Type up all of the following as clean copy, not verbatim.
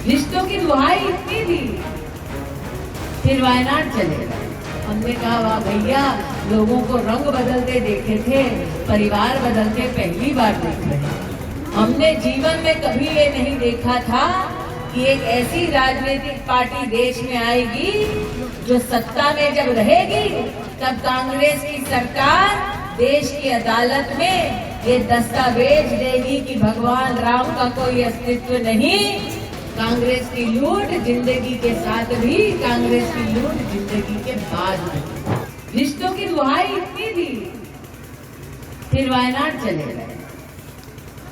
रिश्तों की दुहाई इतनी दी, फिर वायनाड चले गए। हमने कहा वाह भैया, लोगों को रंग बदलते देखे थे, परिवार बदलते पहली बार देख रहे हैं। हमने जीवन में कभी ये नहीं देखा था कि एक ऐसी राजनीतिक पार्टी देश में आएगी जो सत्ता में जब रहेगी तब कांग्रेस की सरकार देश की अदालत में ये दस्तावेज देगी कि भगवान राम का कोई अस्तित्व नहीं। कांग्रेस की लूट जिंदगी के साथ भी, कांग्रेस की लूट जिंदगी के बाद भी। रिश्तों की दुहाई इतनी दी, फिर वायनाड चले गए।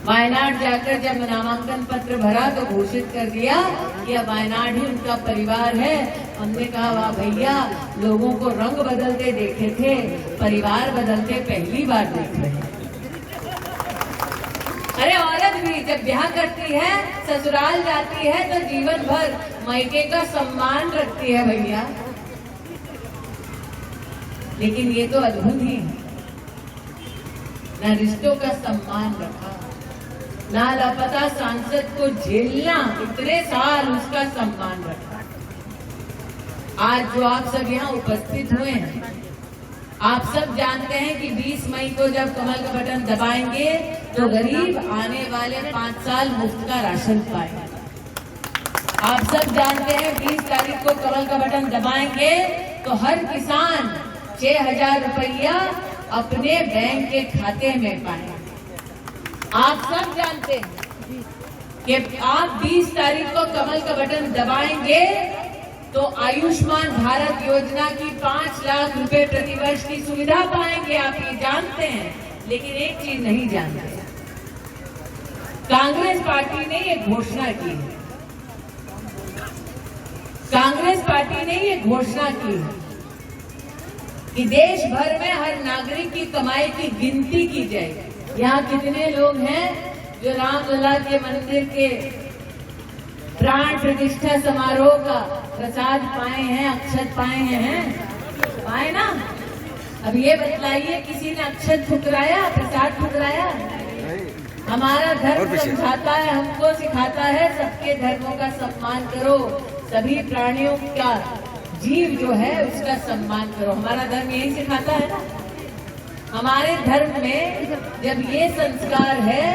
वायनाड जाकर जब नामांकन पत्र भरा तो घोषित कर दिया कि अब वायनाड ही उनका परिवार है। हमने कहा वाह भैया, लोगों को रंग बदलते देखे थे, परिवार बदलते पहली बार देख रहे हैं। अरे औरत भी जब ब्याह करती है, ससुराल जाती है तो जीवन भर मायके का सम्मान रखती है भैया। लेकिन ये तो अद्भुत ही है, न रिश्तों का सम्मान रखा, ना लापता सांसद को झेलना, इतने साल उसका सम्मान रखा। आज जो आप सब यहाँ उपस्थित हुए हैं, आप सब जानते हैं कि 20 मई को जब कमल का बटन दबाएंगे तो गरीब आने वाले 5 साल मुफ्त का राशन पाएंगे। आप सब जानते हैं 20 तारीख को कमल का बटन दबाएंगे तो हर किसान 6,000 रुपया अपने बैंक के खाते में पाएंगे। आप सब जानते हैं कि आप 20 तारीख को कमल का बटन दबाएंगे तो आयुष्मान भारत योजना की 5 लाख रुपए प्रतिवर्ष की सुविधा पाएंगे। आप ये जानते हैं, लेकिन एक चीज नहीं जानते, कांग्रेस पार्टी ने ये घोषणा की है, कांग्रेस पार्टी ने ये घोषणा की है कि देश भर में हर नागरिक की कमाई की गिनती की जाएगी। यहाँ कितने लोग हैं जो रामलला के मंदिर के प्राण प्रतिष्ठा समारोह का प्रसाद पाए हैं, अक्षत पाए हैं? पाए ना? अब ये बतलाइए, किसी ने अक्षत ठुकराया, प्रसाद ठुकराया? हमारा धर्म समझाता है, हमको सिखाता है सबके धर्मों का सम्मान करो, सभी प्राणियों का, जीव जो है उसका सम्मान करो। हमारा धर्म यही सिखाता है ना। हमारे धर्म में जब ये संस्कार है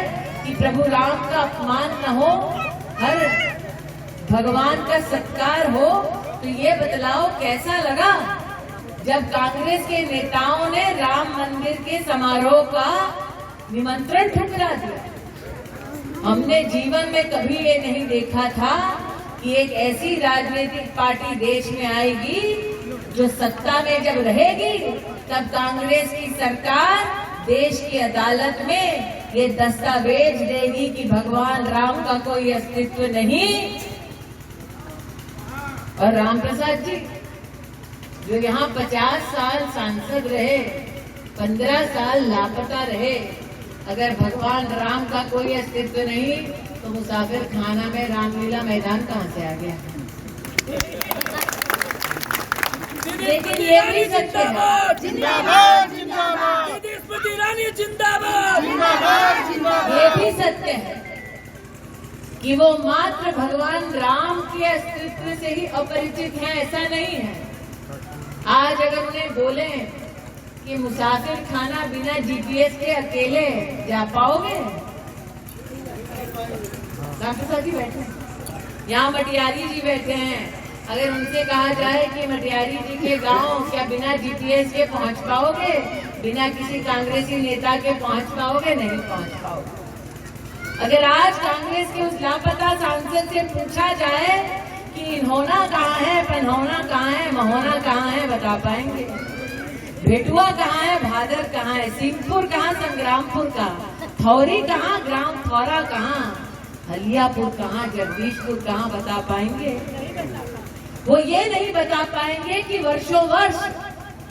कि प्रभु राम का अपमान न हो, हर भगवान का सत्कार हो, तो ये बतलाओ कैसा लगा जब कांग्रेस के नेताओं ने राम मंदिर के समारोह का निमंत्रण ठुकरा दिया। हमने जीवन में कभी ये नहीं देखा था कि एक ऐसी राजनीतिक पार्टी देश में आएगी जो सत्ता में जब रहेगी तब कांग्रेस की सरकार देश की अदालत में ये दस्तावेज देगी कि भगवान राम का कोई अस्तित्व नहीं। और राम प्रसाद जी जो यहाँ 50 साल सांसद रहे, 15 साल लापता रहे, अगर भगवान राम का कोई अस्तित्व नहीं तो मुसाफिर खाना में रामलीला मैदान कहाँ से आ गया? लेकिन ये भी सत्य है, जिंदाबाद जिंदाबाद, स्मृति ईरानी जिंदाबाद जिंदाबाद जिंदाबाद, ये भी सत्य है कि वो मात्र भगवान राम के अस्तित्व से ही अपरिचित है, ऐसा नहीं है। आज अगर उन्हें बोले कि मुसाफिर खाना बिना जीपीएस के अकेले जा पाओगे? डॉक्टर जी बैठे हैं, यहाँ मटियारी जी बैठे हैं, अगर उनसे कहा जाए कि मटियारी जी के गांव क्या बिना जीपीएस के पहुंच पाओगे? बिना किसी कांग्रेसी नेता के पहुंच पाओगे? नहीं पहुंच पाओगे। अगर आज कांग्रेस के उस लापता सांसद से पूछा जाए कि इन्होना कहाँ है, पन्होना कहाँ है, महोना कहाँ है, बता पाएंगे? भेटुआ कहाँ है, भादर कहाँ है, सिंहपुर कहाँ, संग्रामपुर कहाँ, थौरी कहाँ, ग्राम थौरा कहाँ, हलियापुर कहाँ, जगदीशपुर कहाँ, बता पाएंगे? वो ये नहीं बता पाएंगे कि वर्षों वर्ष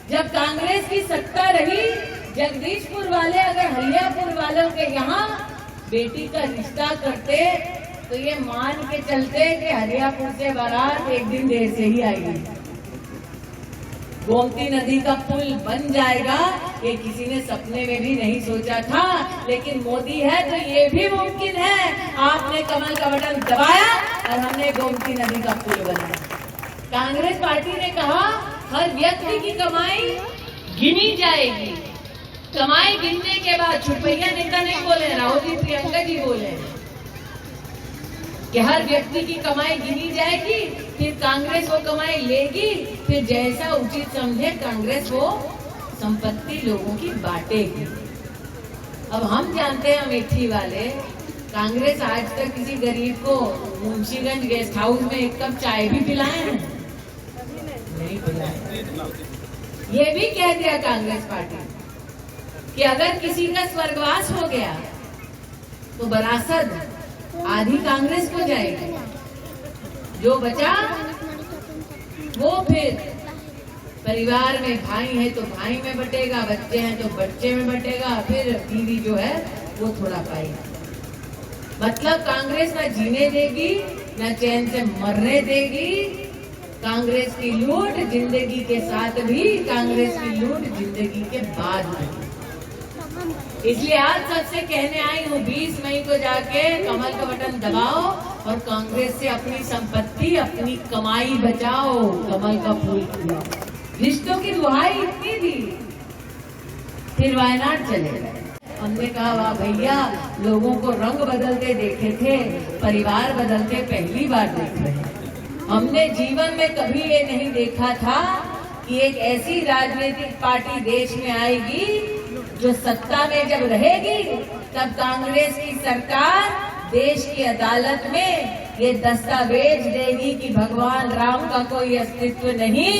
जब कांग्रेस की सत्ता रही, जगदीशपुर वाले अगर हलियापुर वालों के यहाँ बेटी का रिश्ता करते तो ये मान के चलते कि हलियापुर से बारात एक दिन देर से ही आएगी। गोमती नदी का पुल बन जाएगा, ये किसी ने सपने में भी नहीं सोचा था, लेकिन मोदी है तो ये भी मुमकिन है। आपने कमल का बटन दबाया, और हमने गोमती नदी का पुल बनाया। कांग्रेस पार्टी ने कहा हर व्यक्ति की कमाई गिनी जाएगी। कमाई गिनने के बाद छुपैया नेता नहीं बोले, राहुल जी प्रियंका जी बोले कि हर व्यक्ति की कमाई गिनी जाएगी, फिर कांग्रेस वो कमाई लेगी, फिर जैसा उचित समझे कांग्रेस वो संपत्ति लोगों की बांटेगी। अब हम जानते हैं अमेठी वाले, कांग्रेस आज तक किसी गरीब को मुंशीगंज गेस्ट हाउस में एक कप चाय भी पिलाए हैं? नहीं पिलाए। ये भी कह दिया कांग्रेस पार्टी कि अगर किसी का स्वर्गवास हो गया तो वरासत आधी कांग्रेस को जाएगी, जो बचा वो फिर परिवार में भाई है तो भाई में बटेगा, बच्चे हैं तो बच्चे में बटेगा, फिर बीवी जो है वो थोड़ा पाएगा। मतलब कांग्रेस ना जीने देगी ना चैन से मरने देगी। कांग्रेस की लूट जिंदगी के साथ भी, कांग्रेस की लूट जिंदगी के बाद भी। इसलिए आज सबसे कहने आई हूँ 20 मई को जाके कमल का बटन दबाओ और कांग्रेस से अपनी संपत्ति, अपनी कमाई बचाओ, कमल का फूल खिलाओ। रिश्तों की दुहाई इतनी दी, फिर वायनाड चले गए। हमने कहा वाह भैया, लोगों को रंग बदलते देखे थे, परिवार बदलते पहली बार देख रहे हैं। हमने जीवन में कभी ये नहीं देखा था कि एक ऐसी राजनीतिक पार्टी देश में आएगी जो सत्ता में जब रहेगी तब कांग्रेस की सरकार देश की अदालत में ये दस्तावेज देगी कि भगवान राम का कोई अस्तित्व नहीं।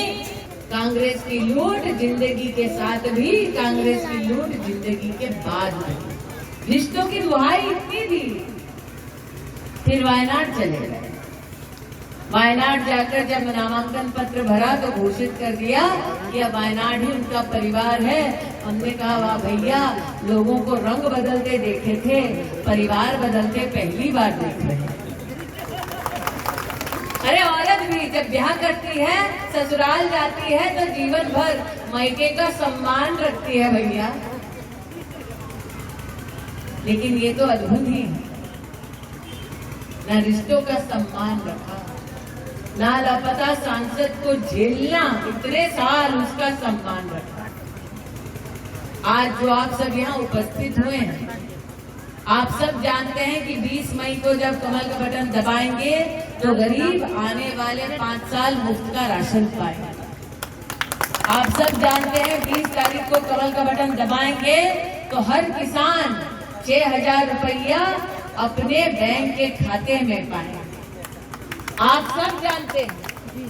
कांग्रेस की लूट जिंदगी के साथ भी, कांग्रेस की लूट जिंदगी के बाद भी। रिश्तों की दुहाई इतनी दी, फिर वायनाड चले गए। वायनाड जाकर जब नामांकन पत्र भरा तो घोषित कर दिया कि अब वायनाड ही उनका परिवार है। हमने कहा वाह भैया, लोगों को रंग बदलते देखे थे, परिवार बदलते पहली बार देख रहे हैं। अरे औरत भी जब ब्याह करती है, ससुराल जाती है तो जीवन भर मायके का सम्मान रखती है भैया। लेकिन ये तो अद्भुत ही है, न रिश्तों का सम्मान रखा, ना लापता सांसद को झेलना, इतने साल उसका सम्मान रखा। आज जो आप सब यहाँ उपस्थित हुए हैं, आप सब जानते हैं कि 20 मई को जब कमल का बटन दबाएंगे तो गरीब आने वाले 5 साल मुफ्त का राशन पाएंगे। आप सब जानते हैं 20 तारीख को कमल का बटन दबाएंगे तो हर किसान 6,000 रुपया अपने बैंक के खाते में पाएंगे। आप सब जानते हैं